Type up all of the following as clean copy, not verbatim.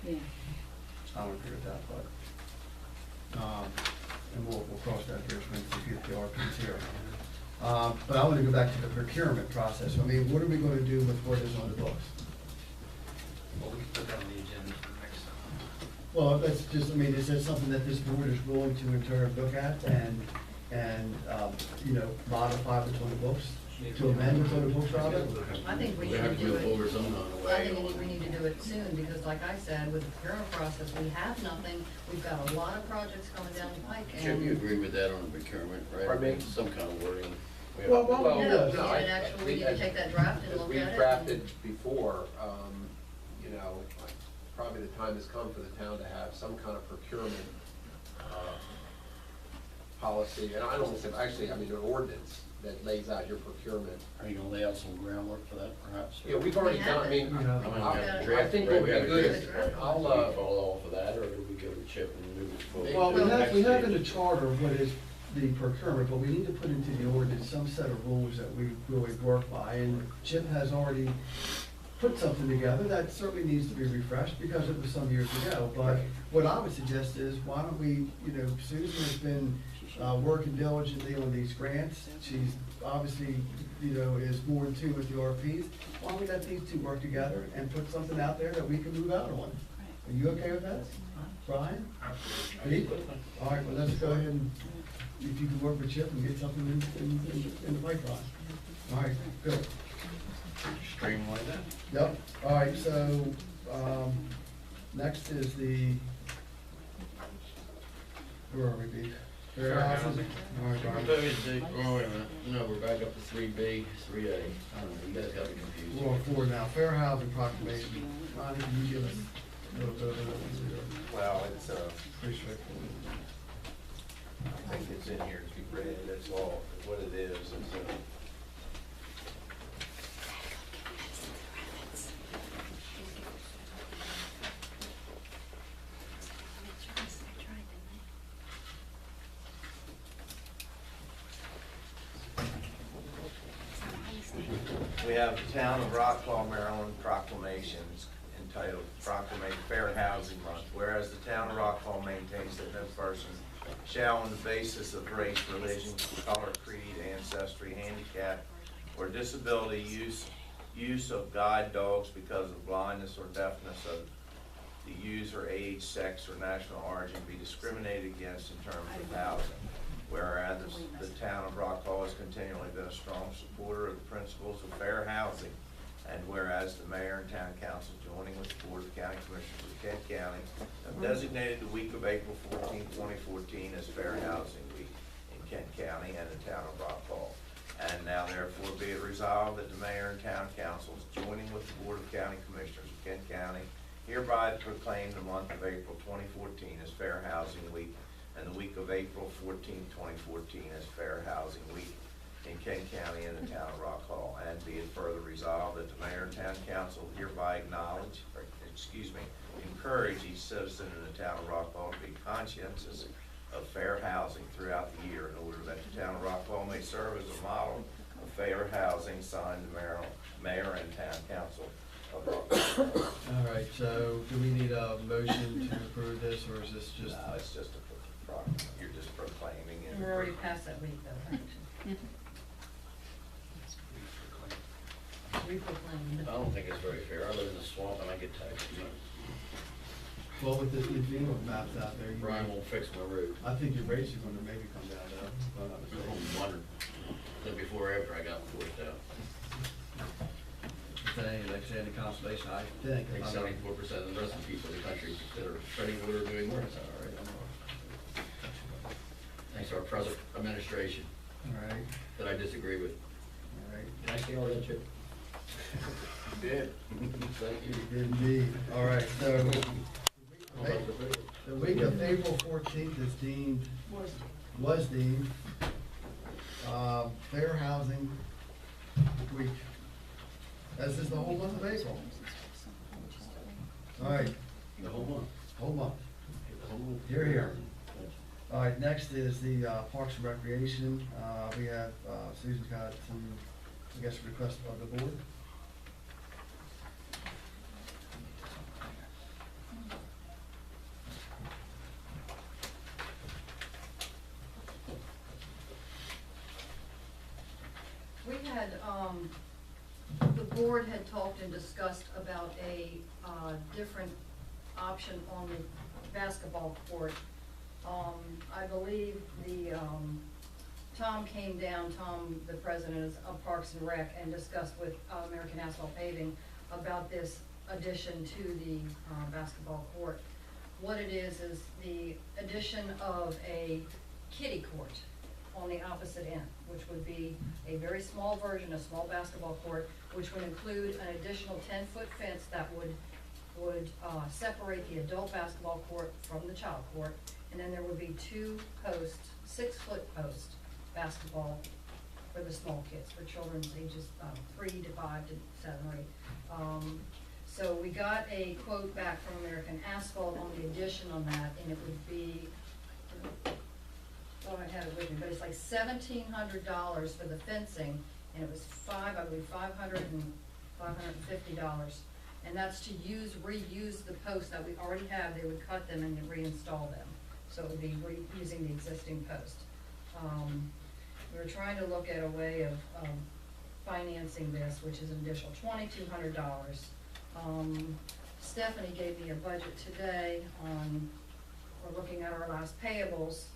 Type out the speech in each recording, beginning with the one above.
Yeah. I don't agree with that, but, and we'll cross that bridge when we get the RPs here. But I want to go back to the procurement process. I mean, what are we going to do with what is on the books? Well, we can put that on the agenda for next time. Well, that's just, I mean, is that something that this board is willing to in turn look at and, you know, modify what's on the books? To amend what's on the books, rather? I think we We need have to to do move it. forward some kind of way. I think we need to do it soon, because like I said, with the procurement process, we have nothing. We've got a lot of projects coming down the pike, Chip, you and agree with that on the procurement, right? Pardon me? Some kind of wording. We have- Well, why don't we do no, this? we need an actual, we need to take that draft and As look we've at it. drafted before, you know, like, probably the time has come for the town to have some kind of procurement policy, and I don't want to say, actually, I mean, an ordinance that lays out your procurement. Are you gonna lay out some groundwork for that, perhaps? Yeah, we've already We done, I have mean, it. I mean, I think what would be good is, Do I'll, we follow off of that, or do we go to Chip and move it forward? Well, to the next we have in stage? the charter what is the procurement, but we need to put into the ordinance some set of rules that we really work by. And Chip has already put something together that certainly needs to be refreshed because it was some years ago. But Right. what I would suggest is, why don't we, you know, Susan has been working diligently on these grants. She's obviously, you know, is more in tune with the RFPs. Why don't we let these two work together and put something out there that we can move out on? Are you okay with that? Brian? Pete? All right, well, let's go ahead and, if you can work with Chip and get something in the pipeline. All right, good. Streamline that. Yep, all right, so, next is the, where are we, Pete? Fair housing. All right, Brian. Proposed, oh, wait a minute, no, we're back up to 3B, 3A. I don't know, you guys got me confused. We're on 4 now, fair housing proclamation. Ronnie, can you give us a little bit of an overview? Well, it's, Pretty straightforward. I think it's in here to be read, that's all, what it is, we have the Town of Rockwall, Maryland proclamations entitled Proclamation Fair Housing Month. Whereas the Town of Rockwall maintains that no person shall, on the basis of race, religion, color, creed, ancestry, handicap, or disability, use of guide dogs because of blindness or deafness of the user, age, sex, or national origin be discriminated against in terms of housing. Whereas the Town of Rockwall has continually been a strong supporter of the principles of fair housing, and whereas the mayor and town council, joining with the Board of County Commissioners of Kent County, have designated the week of April 14, 2014 as Fair Housing Week in Kent County and the Town of Rockwall. And now therefore be it resolved that the mayor and town councils, joining with the Board of County Commissioners of Kent County, hereby proclaim the month of April 2014 as Fair Housing Week, and the week of April 14, 2014 as Fair Housing Week in Kent County and the Town of Rockwall. And be it further resolved that the mayor and town council hereby encourage each citizen in the Town of Rockwall to be conscientious of fair housing throughout the year, in order that the Town of Rockwall may serve as a model of fair housing, signed the mayor and town council of Rockwall. All right, so do we need a motion to approve this, or is this just? Uh, No, it's just you're just proclaiming it. We're already past that week, though, actually. We proclaimed. I don't think it's very fair. I live in the swamp and I get taxed. Well, with the FEMA maps out there, Brian won't fix my road. I think your rates are gonna maybe come down, though, if I'm not I mistaken. wondered, then before or after I got forced out. Today, like I said, the constellation, I think. I think 74% of the rest of the people in the country consider treading water doing work. All right. Thanks to our present administration All right, that I disagree with. all right. Can I see all that, Chip? You did. Thank you. Indeed, all right, so the week of April 14th is deemed, was deemed, Fair Housing Week. As is the whole month of April. All right, The whole month. whole month. The whole month. Here, here. All right, next is the Parks and Recreation. We have, Susan's got some, I guess, requests of the board. had, the board had talked and discussed about a, different option on the basketball court. I believe Tom came down, Tom, the president of Parks and Rec, and discussed with American Asphalt Paving about this addition to the basketball court. What it is the addition of a kiddie court on the opposite end, which would be a very small version, a small basketball court, which would include an additional 10-foot fence that would separate the adult basketball court from the child court. And then there would be 2 posts, 6-foot post basketball for the small kids, for children's ages 3 to 5 to 7 or 8. So we got a quote back from American Asphalt on the addition on that, and it would be, thought I had it with me, but it's like $1,700 for the fencing, and it was $550. And that's to reuse the posts that we already have. They would cut them and then reinstall them. So it would be reusing the existing post. We were trying to look at a way of financing this, which is an additional $2,200. Stephanie gave me a budget today on, we're looking at our last payables.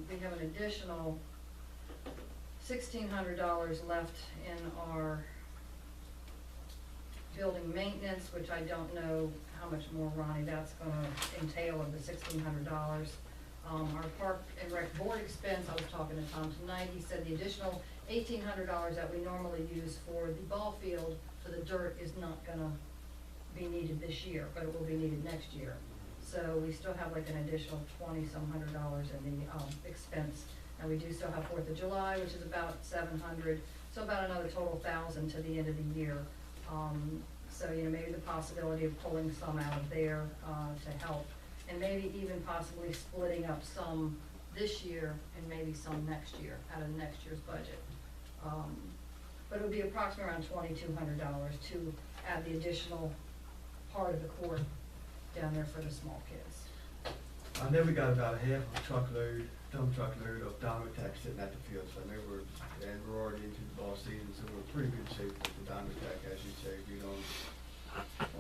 We have an additional $1,600 left in our building maintenance, which I don't know how much more, Ronnie, that's gonna entail of the $1,600. Our Park and Rec board expense, I was talking to Tom tonight, he said the additional $1,800 that we normally use for the ball field for the dirt is not gonna be needed this year, but it will be needed next year. So we still have like an additional $20-some hundred in the expense. And we do still have 4th of July, which is about $700, so about another total $1,000 to the end of the year. So, you know, maybe the possibility of pulling some out of there to help, and maybe even possibly splitting up some this year and maybe some next year, out of next year's budget. But it would be approximately around $2,200 to add the additional part of the court down there for the small kids. I know we got about half a truckload, dump truckload of Dynatech sitting at the field, so I know we're already into the ball season, so we're in pretty good shape with the Dynatech, as you say. We don't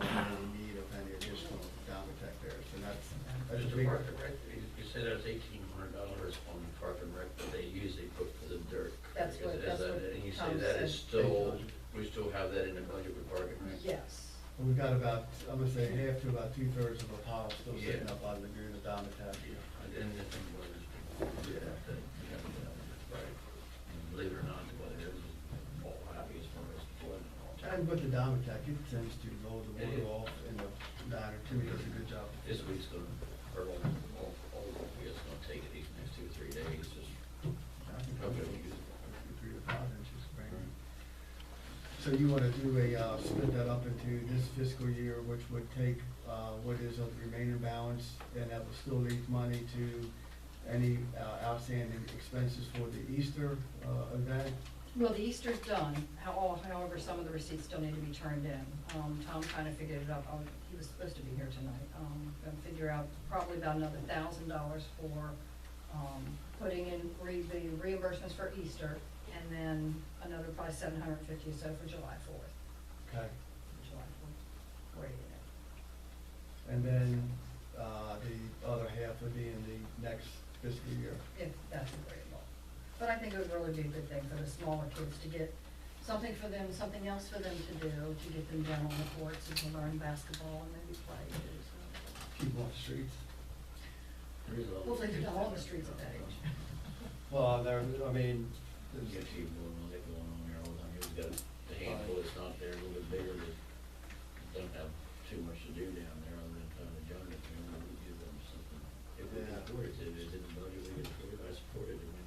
have any need of any additional Dynatech there, so that's a Mr. big. Park and Rec, you said that's $1,800 on Park and Rec that they usually put for the dirt. That's what- Is that's that- what And you say Tom that is said. still, we still have that in the budget with Park and Rec? Yes. We've got about, I'm gonna say half to about 2/3 of a pile still sitting Yeah. up on the Lagoon of Dynatech. Yeah, I didn't think it was. Yeah. Right. And believe it or not, the weather is all happy as far as flooding and all that. And with the Dynatech, it tends to roll the It water is. off in the diner too, it does a good job. This week's gonna, or all it's gonna take it these next 2 or 3 days, just I think Okay. we'll use 3 to 5 inches of rain. So you wanna do split that up into this fiscal year, which would take, what is of the remaining balance, and that will still leave money to any, outstanding expenses for the Easter, event? Well, the Easter's done, however, some of the receipts still need to be turned in. Tom kind of figured it out, he was supposed to be here tonight. Gonna figure out probably about another $1,000 for, putting in the reimbursements for Easter, and then another probably $750 or so for July 4th. Okay. July 4th, where are you at? And then, the other half would be in the next fiscal year. If that's agreeable. But I think it would really be a good thing for the smaller kids to get something for them, something else for them to do, to get them down on the courts and to learn basketball and maybe play too, so. Keep them off the streets. There is a lot of- Hopefully they're not on the streets at that age. Well, there, I mean, You got people going on there all the time, you've got the handful that's not there, a little bit bigger, that don't have too much to do down there other than kind of join it, you know, we give them something. If we can afford it, if it's in the budget, we can afford it, I support it, I mean.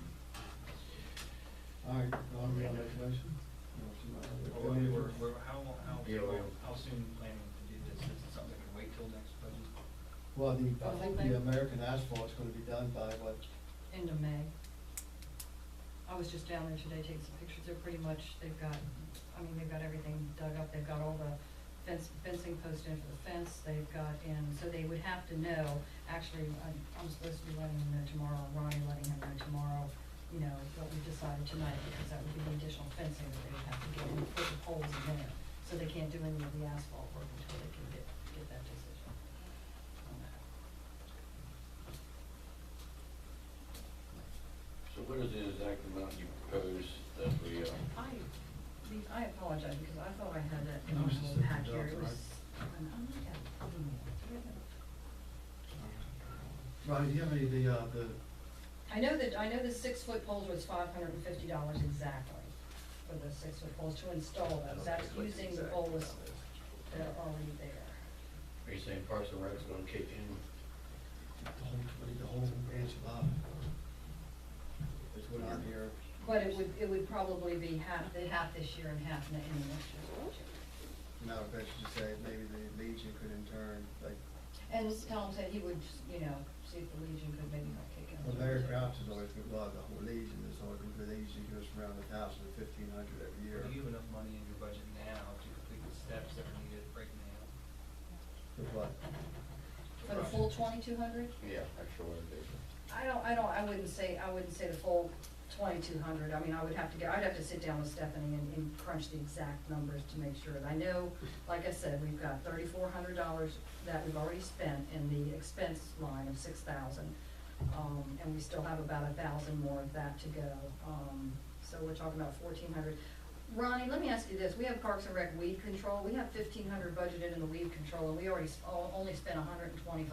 all right, Ron, you wanna make a motion? Well, Yeah, how soon planning to do this? Is it something that can wait till next budget? Well, I The whole think thing? the American Asphalt is gonna be done by what, End of May. I was just down there today taking some pictures, they're pretty much, they've got everything dug up, they've got all the fencing posted in for the fence, they've got in, so they would have to know, actually, I'm supposed to be letting him know tomorrow, Ronnie letting him know tomorrow, you know, what we decided tonight, because that would be the additional fencing that they would have to get and put the poles in there. So they can't do any of the asphalt work until they can get that decision on that. So what is the exact amount you propose that we, I apologize, because I thought I had that in No, my it's just little pack $50, here, it was, right? I'm looking at the email. Do you have it? Ronnie, do you have any of the, I know the 6-foot poles was $550 exactly for the 6-foot poles to install I those, don't that's think what the using the exact poles amount is. that are already there. are you saying Parks and Rec's gonna kick in? the whole branch of Bob? That's what I'm hearing. But it would probably be half this year and half in the next year's budget. Now, I bet you just say maybe the Legion could in turn, like, And Tom said he would, you know, see if the Legion could maybe not kick in. well, Larry Crouch is always good, well, the whole Legion is always good, they usually goes from around 1,000 to 1,500 every year. Do you have enough money in your budget now to complete the steps that are needed right now? With what? For the full 2,200? Yeah, actual renovation. I wouldn't say the full 2,200. I mean, I'd have to sit down with Stephanie and crunch the exact numbers to make sure. I know, like I said, we've got $3,400 that we've already spent in the expense line of 6,000. And we still have about 1,000 more of that to go. So we're talking about 1,400. Ronnie, let me ask you this. We have Parks and Rec weed control. We have 1,500 budgeted in the weed control, and we already only spent $125.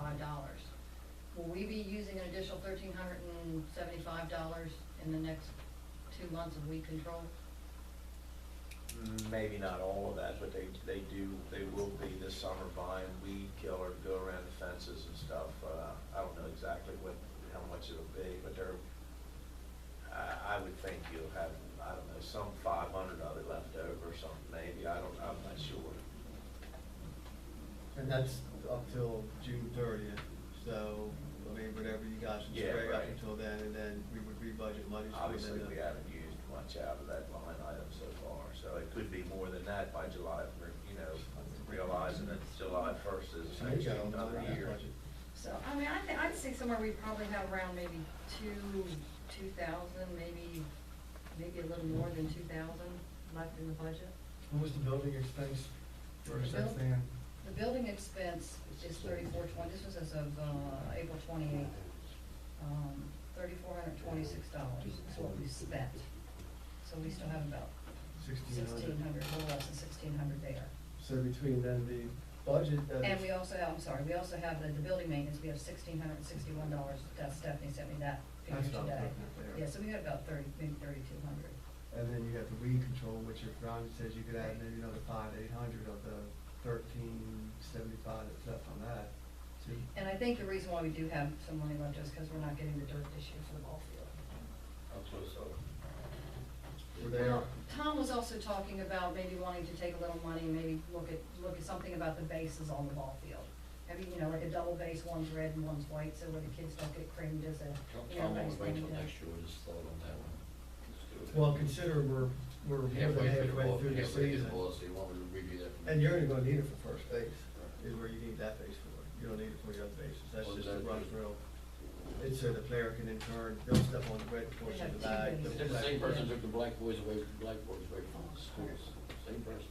Will we be using an additional $1,375 in the next 2 months of weed control? Maybe not all of that, but they will be this summer buying weed killer to go around the fences and stuff. I don't know exactly how much it'll be, but I would think you'll have, I don't know, some 500 of it left over or something, maybe, I'm not sure. And that's up till June 30th, so, I mean, whatever you guys can Yeah, spray up right. until then, and then we would rebudget money. so Obviously, then, we haven't used much out of that line item so far, so it could be more than that by July, you know, realizing that July 1st is So you got all the another money in that year. budget. So, I mean, I'd say somewhere we'd probably have around maybe 2,000, maybe a little more than 2,000 left in the budget. What was the building expense? Where does that Bill? stand? The building expense is 3,420, this was as of April 28th. $3,426 is what we spent. So we still have about 1,600, a little less than 1,600 there. So between then the budget that And is- we also have, I'm sorry, we also have the building maintenance, we have $1,661, that Stephanie sent me that figure That's what I'm today. looking at there. Yeah, so we got about maybe 3,200. And then you got the weed control, which if Ron says you could add maybe another 500-800 of the 1,375 that's left on that. So And I think the reason why we do have some money left is because we're not getting the dirt this year for the ball field. That's what it's all. we're there. Well, Tom was also talking about maybe wanting to take a little money and maybe look at something about the bases on the ball field. Maybe, you know, like a double base, one's red and one's white, so where the kids don't get creamed as a, you know, Tom, nice we'll wait thing till to- next year, we'll just thought on that one. Let's do it. Well, consider we're more than halfway through the season. Policy, want me to review that? And you're only gonna need it for first base, is where you need that base for. You don't need it for the other bases, that's What just does a that run do? thrill. It's so the player can in turn, they'll step on the red portion of the bag. They have two Is bases. it the same person took the black boys away from the schools? Same person.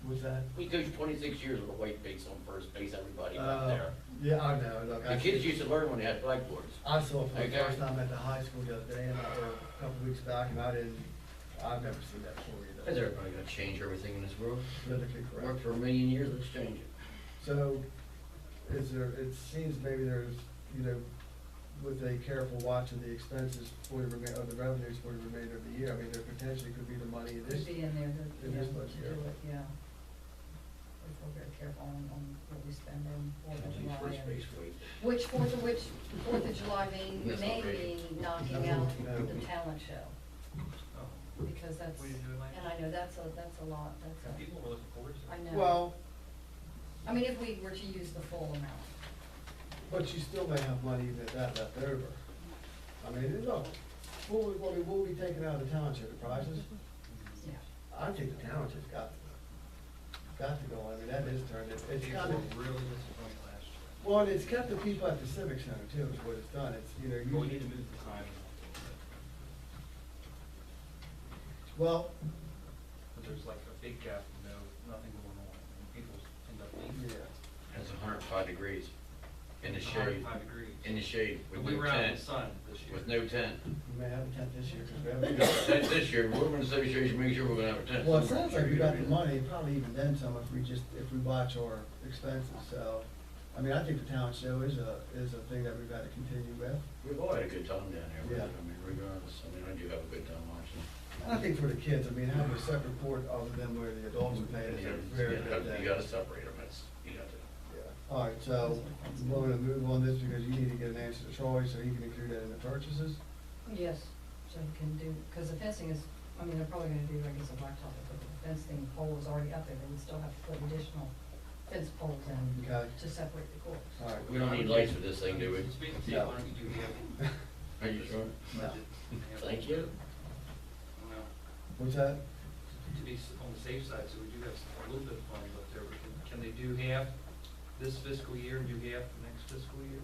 What's that? We coached 26 years with a white base on first base, everybody out there. Yeah, I know, look. The kids used to learn when they had blackboards. I saw it for the Okay. first time at the high school the other day, or a couple of weeks back, and I've never seen that before Is either. everybody gonna change everything in this world? Politically Worked correct. for a million years, let's change it. So, it seems maybe there's, you know, with a careful watch of the expenses for the of the revenues for the remainder of the year, I mean, there potentially could be the money in this. Could be in there to, in you know, this to budget do year. it, yeah. If we're very careful on what we spend on Fourth of Change July. first and- base weight. Which Fourth of July may That's not ready. mean knocking out No. the talent show, Oh, because that's, We didn't do it last and I know that's a lot, that's a, people were looking forward to it. I know. Well, I mean, if we were to use the full amount. but you still may have money that left over. I mean, look, we'll be taking out of the township, the prizes. Yeah. I think the township's got to go, I mean, that is turned, it's People got were to. really disappointed last year. Well, and it's kept the people at the Civic Center too, is what it's done, it's, you know, But we you, need to move the timing. Well, But there's like a big gap, nothing going on, and people end up leaving. yeah, It's 105 degrees in the shade. 105 degrees. In the shade with But we no were out in tent. the sun this year. With no tent. we may have a tent this year, because we We haven't. got a tent this year, Women's Association, make sure we're gonna have a tent. Well, it somewhere. sounds like we got the money, probably even then some if we watch our expenses, so. I mean, I think the talent show is a thing that we've got to continue with. We've all had a good time down there, Yeah. I mean, regardless, I mean, I do have a good time watching. And I think for the kids, I mean, having a separate court other than where the adults are paying is a very good thing. You gotta separate them, that's, you got to. Yeah. All right, so we're gonna move on this because you need to get an answer to Troy, so he can include that in the purchases. Yes, so you can do, because the fencing is, I mean, they're probably gonna do, I guess, a blacktop, but the fencing pole is already up there, they would still have to put additional fence poles in Okay. to separate the courts. All right. We don't need lights for this thing, do we? Speaking of, Steve, why don't you do the Are you sure? budget? Thank you. Well, What's that? to be on the safe side, so we do have a little bit of funds left there, can they do half this fiscal year and do half the next fiscal year?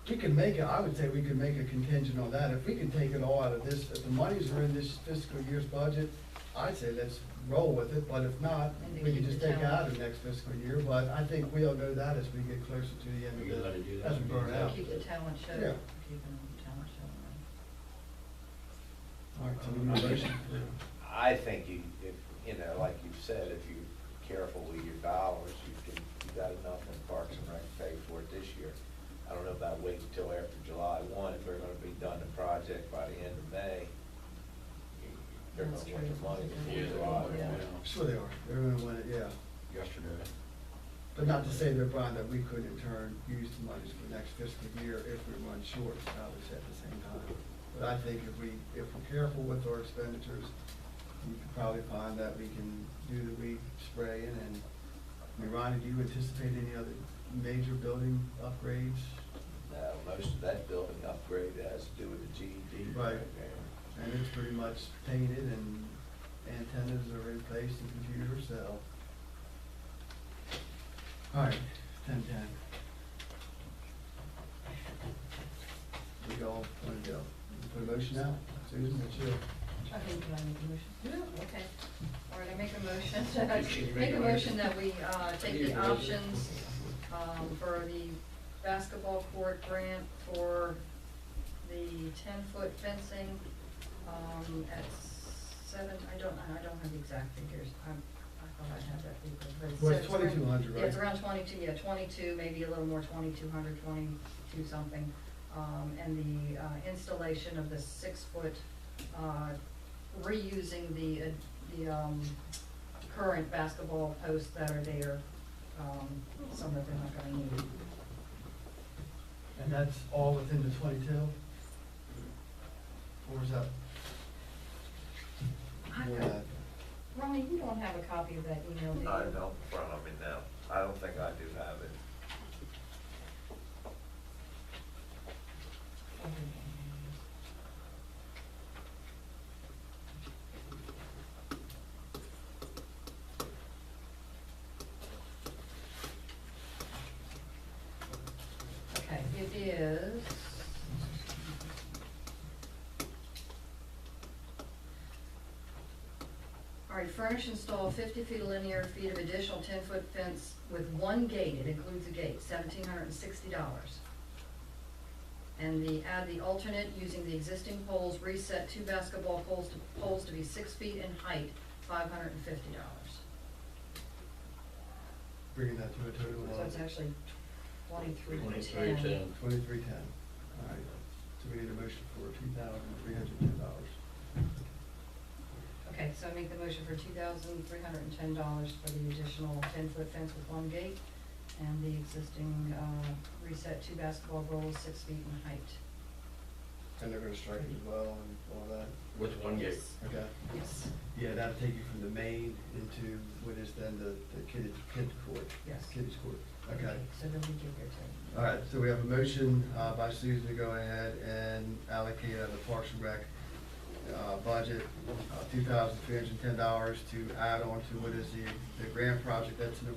We can make it, I would say we could make a contingent on that. If we can take it all out of this, if the monies are in this fiscal year's budget, I'd say let's roll with it, but if not, And then we can keep just the take it out talent. of next fiscal year. But I think we'll know that as we get closer to the end We can let it of do the, that. as we burn out. Keep the talent show, Yeah. keeping the talent show around. All right, so we need a motion. I think you know, like you've said, if you're careful with your dollars, you got enough in Parks and Rec to pay for it this year. I don't know about waiting until after July 1, if they're gonna be done the project by the end of May. They're That's gonna want true. the money before Yeah, July Yeah. 1. I'm sure they are. They're gonna win it, yeah. Yesterday. But not to say, though, Brian, that we could in turn use the monies for next fiscal year if we run short, obviously, at the same time. But I think if we're careful with our expenditures, we could probably find that we can do the weed spraying and, I mean, Ronnie, do you anticipate any other major building upgrades? Now, most of that building upgrade has to do with the GED. Right. program. And it's pretty much painted and antennas are in place and computers, so. All right, 10-10. We all want to go. Put a motion out? Susan, that's you. I think, can I make a motion? Yeah. Okay. All right, I make a motion, make a motion that we, take the options, for the basketball court grant for the 10-foot fencing, at I don't have the exact figures, I thought I had that figure, but Well, says it's 2,200, Yeah, right? it's around 22, yeah, 22, maybe a little more, 2,200, 22 something. And the, installation of the 6-foot, reusing the current basketball posts that are there, some that they're not gonna need. And that's all within the 22? Or is that more than that? Ronnie, you don't have a copy of that email, do you? I don't in front of me now. I don't think I do have it. Okay, it is. All right, furnish, install 50 feet of linear feet of additional 10-foot fence with one gate, it includes a gate, $1,760. And add the alternate using the existing poles, reset 2 basketball poles to be 6 feet in height, $550. Bringing that to a total So of it's actually 2310. 2310. 2310. All right, so we need a motion for $2,310. Okay, so I make the motion for $2,310 for the additional 10-foot fence with one gate and the existing, reset 2 basketball goals, 6 feet in height. And they're gonna strike it as well and all that? With one gate. Yes. Okay. Yes, Yeah, that'll take you from the main into what is then the kid court. Yes. Kiddies court. Okay. so then we get there too. All right, so we have a motion by Susan to go ahead and allocate out of the Parks and Rec budget, $2,310 to add on to what is the grant project that's in the